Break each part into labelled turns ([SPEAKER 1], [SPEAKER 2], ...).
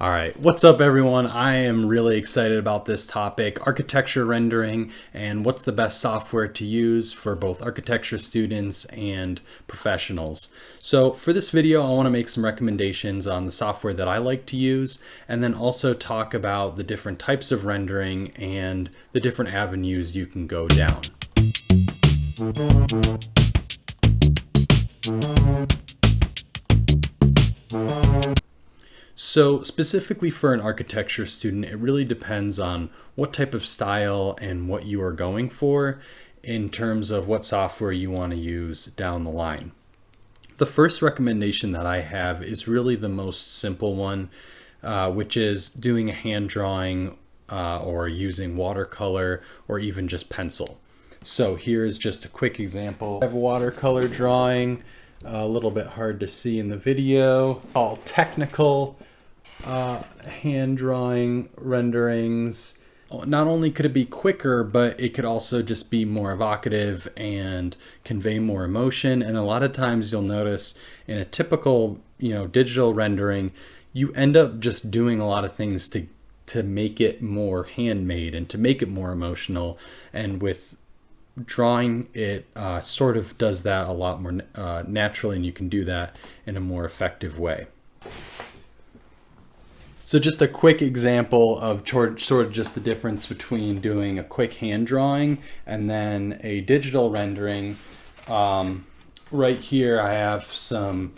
[SPEAKER 1] All right, what's up everyone? I am really excited about this topic, architecture rendering, and what's the best software to use for both architecture students and professionals. So for this video, I want to make some recommendations on the software that I like to use, and then also talk about the different types of rendering and the different avenues you can go down. So specifically for an architecture student, it really depends on what type of style and what you are going for in terms of what software you want to use down the line. The first recommendation that I have is really the most simple one, which is doing a hand drawing or using watercolor or even just pencil. So here's just a quick example. I have a watercolor drawing, a little bit hard to see in the video, all technical hand drawing renderings. Not only could it be quicker, but it could also just be more evocative and convey more emotion. And a lot of times you'll notice in a typical, digital rendering, you end up just doing a lot of things to make it more handmade and to make it more emotional. And with drawing, it sort of does that a lot more naturally, and you can do that in a more effective way. So just a quick example of sort of just the difference between doing a quick hand drawing and then a digital rendering. Right here I have some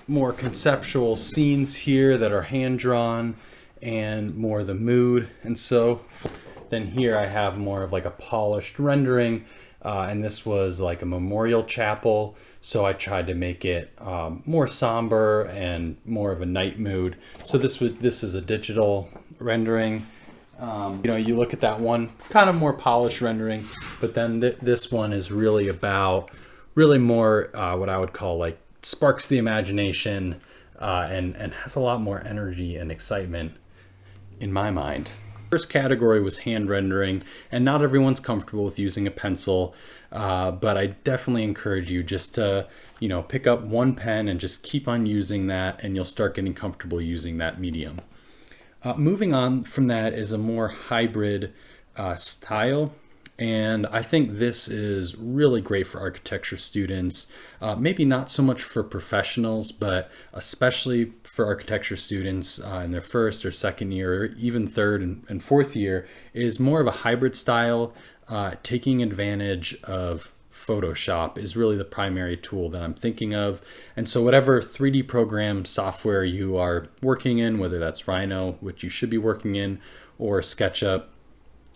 [SPEAKER 1] more conceptual scenes here that are hand drawn and more the mood. And so then here I have more of like a polished rendering. And this was like a memorial chapel, so I tried to make it more somber and more of a night mood. So this is a digital rendering. You look at that one, kind of more polished rendering, but then this one is really more what I would call like sparks the imagination and has a lot more energy and excitement in my mind. First category was hand rendering, and not everyone's comfortable with using a pencil, but I definitely encourage you just to pick up one pen and just keep on using that, and you'll start getting comfortable using that medium. Moving on from that is a more hybrid style, and I think this is really great for architecture students, maybe not so much for professionals, but especially for architecture students in their first or second year, or even third and fourth year, is more of a hybrid style. Taking advantage of Photoshop is really the primary tool that I'm thinking of. And so whatever 3D program software you are working in, whether that's Rhino, which you should be working in, or SketchUp,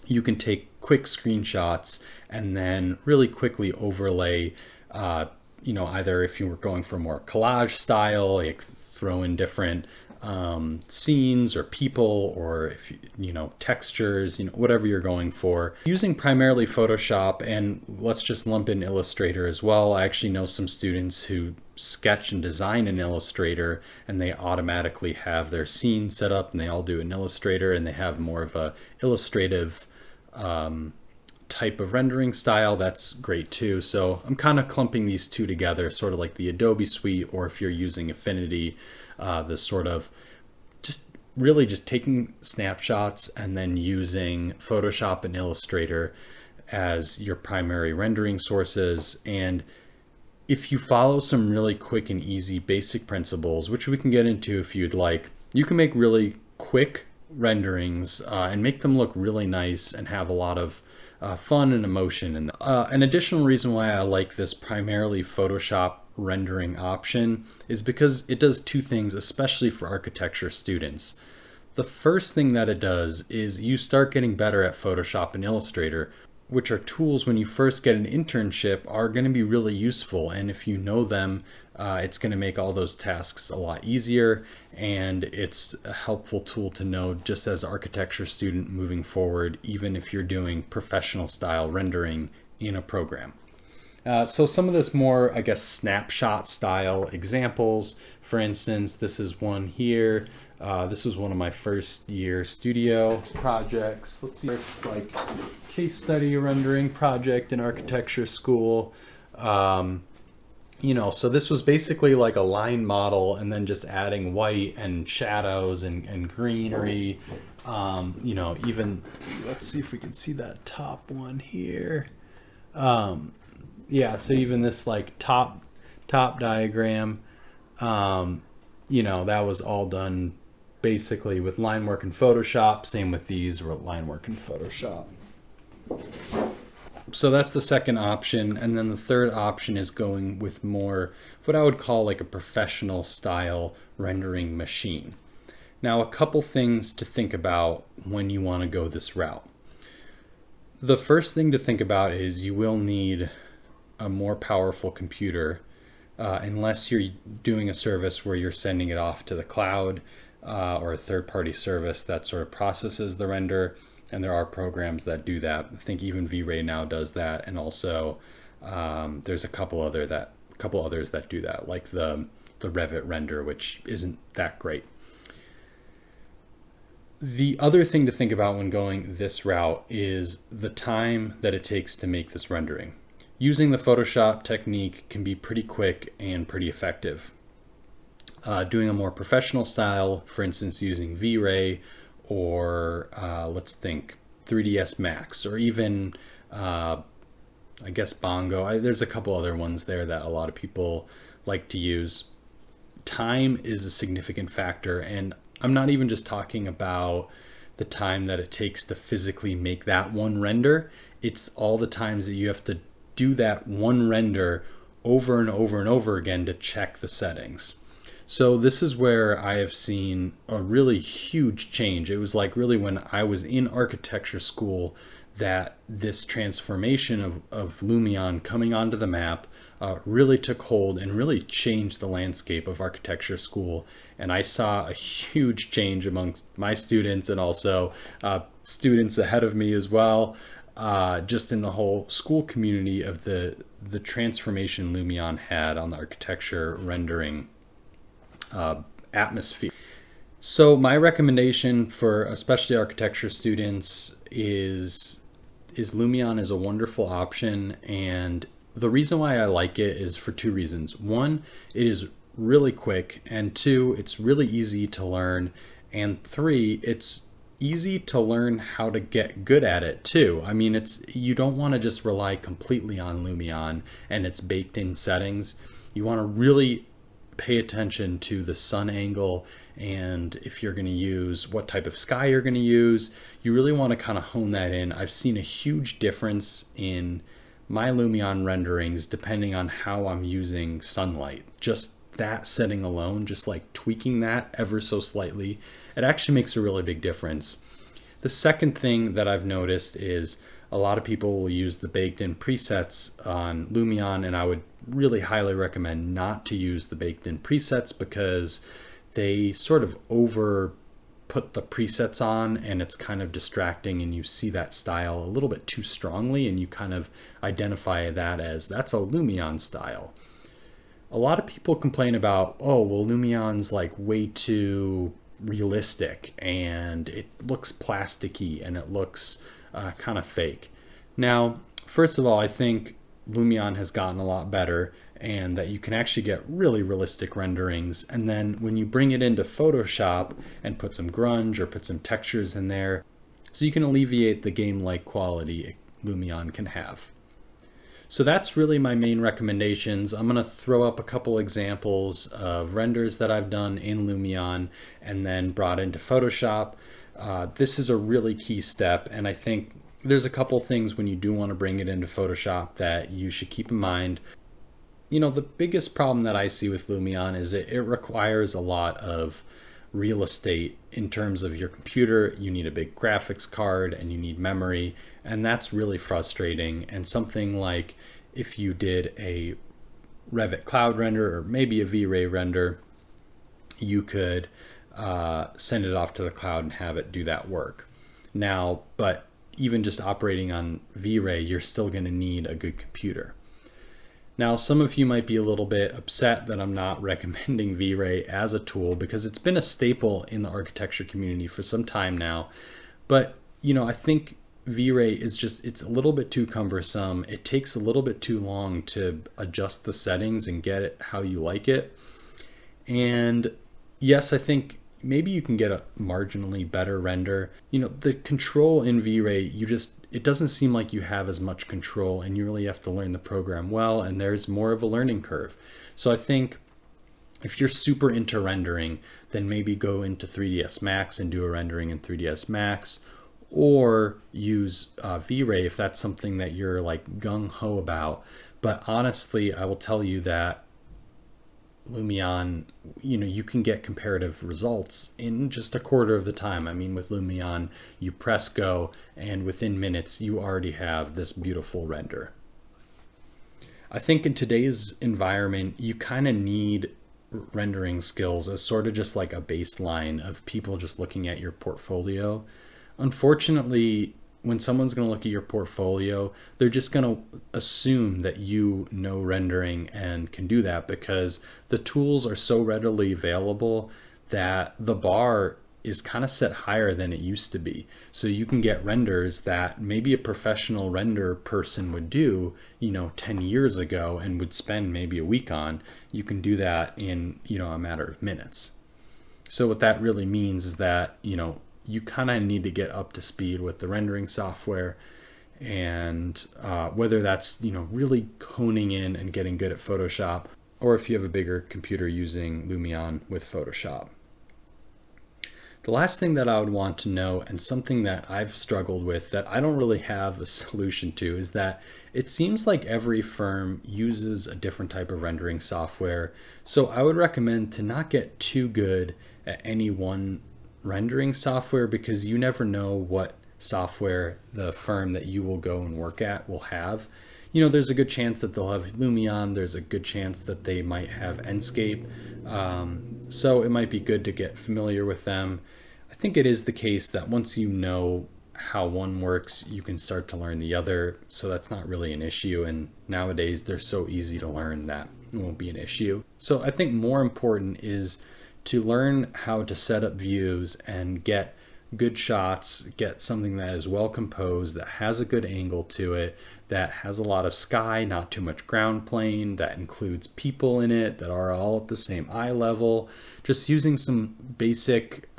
[SPEAKER 1] you can take quick screenshots and then really quickly overlay, either if you were going for more collage style, like throw in different scenes or people, or if textures, whatever you're going for. Using primarily Photoshop, and let's just lump in Illustrator as well. I actually know some students who sketch and design in Illustrator, and they automatically have their scene set up, and they all do it in Illustrator, and they have more of a illustrative type of rendering style. That's great too. So I'm kind of clumping these two together, sort of like the Adobe suite, or if you're using Affinity, the sort of just taking snapshots and then using Photoshop and Illustrator as your primary rendering sources. And if you follow some really quick and easy basic principles, which we can get into if you'd like, you can make really quick renderings and make them look really nice and have a lot of fun and emotion. And an additional reason why I like this primarily Photoshop rendering option is because it does two things, especially for architecture students. The first thing that it does is you start getting better at Photoshop and Illustrator, which are tools when you first get an internship are going to be really useful. And if you know them, it's going to make all those tasks a lot easier, and it's a helpful tool to know just as an architecture student moving forward, even if you're doing professional style rendering in a program. So some of this more, I guess, snapshot style examples. For instance, this is one here. This was one of my first year studio projects. Let's see, it's like case study rendering project in architecture school. So this was basically like a line model and then just adding white and shadows and greenery. Even let's see if we can see that top one here. Yeah, so even this like top diagram, that was all done basically with line work in Photoshop. Same with these, were line work in Photoshop. So that's the second option. And then the third option is going with more what I would call like a professional style rendering machine. Now, a couple things to think about when you want to go this route. The first thing to think about is you will need a more powerful computer unless you're doing a service where you're sending it off to the cloud or a third-party service that sort of processes the render. And there are programs that do that. I think even VRay now does that, and also there's a couple others that do that, like the Revit render, which isn't that great. The other thing to think about when going this route is the time that it takes to make this rendering. Using the Photoshop technique can be pretty quick and pretty effective. Doing a more professional style, for instance, using VRay, or let's think 3ds Max, or even I guess Bongo. There's a couple other ones there that a lot of people like to use. Time is a significant factor, and I'm not even just talking about the time that it takes to physically make that one render. It's all the times that you have to do that one render over and over and over again to check the settings. So this is where I have seen a really huge change. It was like really when I was in architecture school that this transformation of Lumion coming onto the map really took hold and really changed the landscape of architecture school. And I saw a huge change amongst my students and also students ahead of me as well, just in the whole school community of the transformation Lumion had on the architecture rendering atmosphere. So my recommendation for especially architecture students is Lumion is a wonderful option, and the reason why I like it is for two reasons. One, it is really quick, and two, it's really easy to learn, and three, it's easy to learn how to get good at it too. I mean, you don't want to just rely completely on Lumion and its baked in settings. You want to really pay attention to the sun angle, and if you're going to use what type of sky you're going to use, you really want to kind of hone that in. I've seen a huge difference in my Lumion renderings depending on how I'm using sunlight. Just that setting alone, just like tweaking that ever so slightly, it actually makes a really big difference. The second thing that I've noticed is a lot of people will use the baked in presets on Lumion, and I would really highly recommend not to use the baked in presets because they sort of over put the presets on and it's kind of distracting, and you see that style a little bit too strongly and you kind of identify that as that's a Lumion style. A lot of people complain about, oh, well, Lumion's like way too realistic and it looks plasticky and it looks kind of fake. Now, first of all, I think Lumion has gotten a lot better, and that you can actually get really realistic renderings. And then when you bring it into Photoshop and put some grunge or put some textures in there, so you can alleviate the game-like quality Lumion can have. So that's really my main recommendations. I'm going to throw up a couple examples of renders that I've done in Lumion and then brought into Photoshop. This is a really key step, and I think there's a couple things when you do want to bring it into Photoshop that you should keep in mind. The biggest problem that I see with Lumion is it requires a lot of real estate in terms of your computer. You need a big graphics card and you need memory, and that's really frustrating. And something like if you did a Revit cloud render or maybe a VRay render, you could send it off to the cloud and have it do that work. Now, but even just operating on VRay, you're still going to need a good computer. Now, some of you might be a little bit upset that I'm not recommending VRay as a tool because it's been a staple in the architecture community for some time now. But, I think VRay is just, it's a little bit too cumbersome. It takes a little bit too long to adjust the settings and get it how you like it. And yes, I think maybe you can get a marginally better render. You know, the control in VRay, it doesn't seem like you have as much control, and you really have to learn the program well, and there's more of a learning curve. So I think if you're super into rendering, then maybe go into 3ds Max and do a rendering in 3ds Max, or use VRay if that's something that you're like gung-ho about. But honestly, I will tell you that Lumion, you know, you can get comparative results in just a quarter of the time. I mean, with Lumion, you press go, and within minutes, you already have this beautiful render. I think in today's environment, you kind of need rendering skills as sort of just like a baseline of people just looking at your portfolio. Unfortunately, when someone's going to look at your portfolio, they're just going to assume that you know rendering and can do that, because the tools are so readily available that the bar is kind of set higher than it used to be. So you can get renders that maybe a professional render person would do, you know, 10 years ago and would spend maybe a week on. You can do that in, you know, a matter of minutes. So what that really means is that, you know, you kind of need to get up to speed with the rendering software, and whether that's, you know, really honing in and getting good at Photoshop, or if you have a bigger computer using Lumion with Photoshop. The last thing that I would want to know, and something that I've struggled with that I don't really have a solution to, is that it seems like every firm uses a different type of rendering software. So I would recommend to not get too good at any one rendering software, because you never know what software the firm that you will go and work at will have. You know, there's a good chance that they'll have Lumion, there's a good chance that they might have Enscape, so it might be good to get familiar with them. I think it is the case that once you know how one works, you can start to learn the other, so that's not really an issue, and nowadays they're so easy to learn that it won't be an issue. So I think more important is to learn how to set up views and get good shots, get something that is well composed, that has a good angle to it, that has a lot of sky, not too much ground plane, that includes people in it that are all at the same eye level. Just using some basic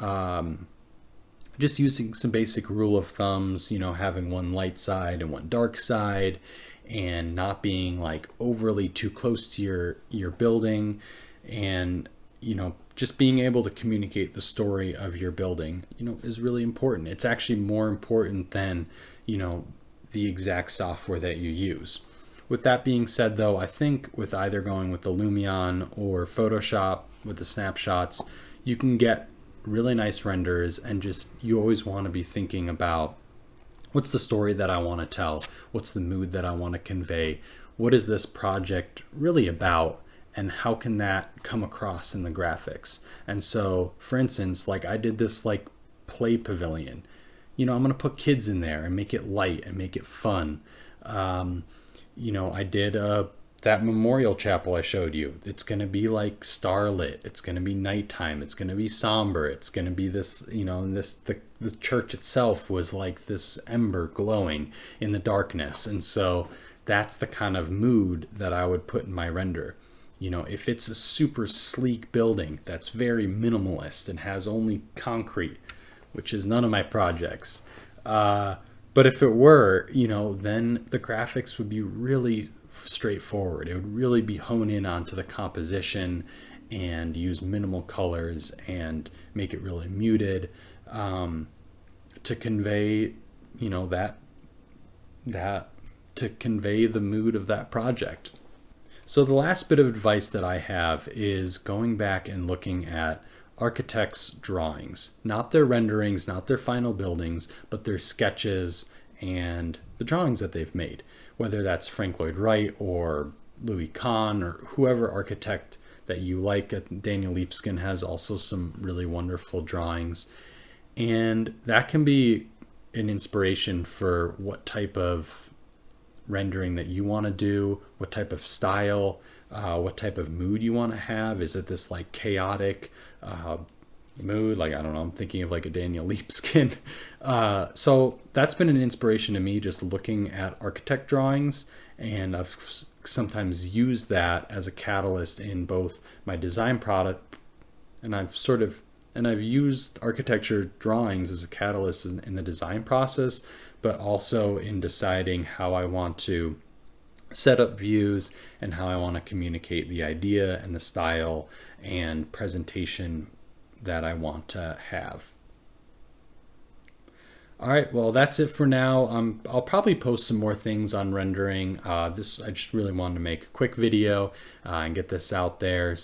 [SPEAKER 1] rule of thumbs, you know, having one light side and one dark side, and not being like overly too close to your building, and, you know, just being able to communicate the story of your building, you know, is really important. It's actually more important than, you know, the exact software that you use. With that being said, though, I think with either going with the Lumion or Photoshop with the snapshots, you can get really nice renders, and just, you always want to be thinking about, what's the story that I want to tell? What's the mood that I want to convey? What is this project really about? And how can that come across in the graphics? And so, for instance, like I did this like play pavilion. You know, I'm going to put kids in there and make it light and make it fun. You know, I did that memorial chapel I showed you. It's going to be like starlit. It's going to be nighttime. It's going to be somber. It's going to be this, you know, the church itself was like this ember glowing in the darkness. And so that's the kind of mood that I would put in my render. You know, if it's a super sleek building that's very minimalist and has only concrete, which is none of my projects, but if it were, you know, then the graphics would be really straightforward. It would really be honed in onto the composition and use minimal colors and make it really muted, to convey, you know, to convey the mood of that project. So the last bit of advice that I have is going back and looking at architects' drawings, not their renderings, not their final buildings, but their sketches and the drawings that they've made, whether that's Frank Lloyd Wright or Louis Kahn or whoever architect that you like. Daniel Libeskind has also some really wonderful drawings, and that can be an inspiration for what type of rendering that you want to do, what type of style, what type of mood you want to have. Is it this like chaotic, mood. Like, I don't know, I'm thinking of like a Daniel Leap skin. So that's been an inspiration to me, just looking at architect drawings, and I've sometimes used that as a catalyst in both my design product, and I've used architecture drawings as a catalyst in the design process, but also in deciding how I want to set up views and how I want to communicate the idea and the style and presentation that I want to have. All right, well, that's it for now. I'll probably post some more things on rendering. I just really wanted to make a quick video and get this out there.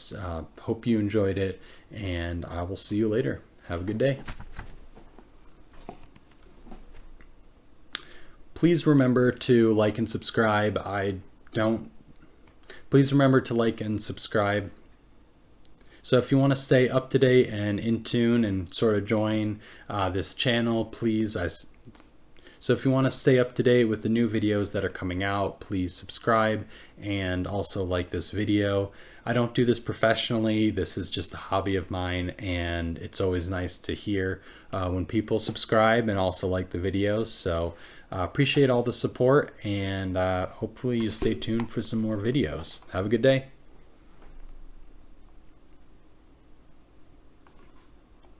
[SPEAKER 1] Hope you enjoyed it, and I will see you later. Have a good day. Please remember to like and subscribe. Please remember to like and subscribe. So if you want to stay up to date and in tune and sort of join this channel, please. So if you want to stay up to date with the new videos that are coming out, please subscribe and also like this video. I don't do this professionally. This is just a hobby of mine, and it's always nice to hear when people subscribe and also like the videos. So appreciate all the support, and hopefully you stay tuned for some more videos. Have a good day.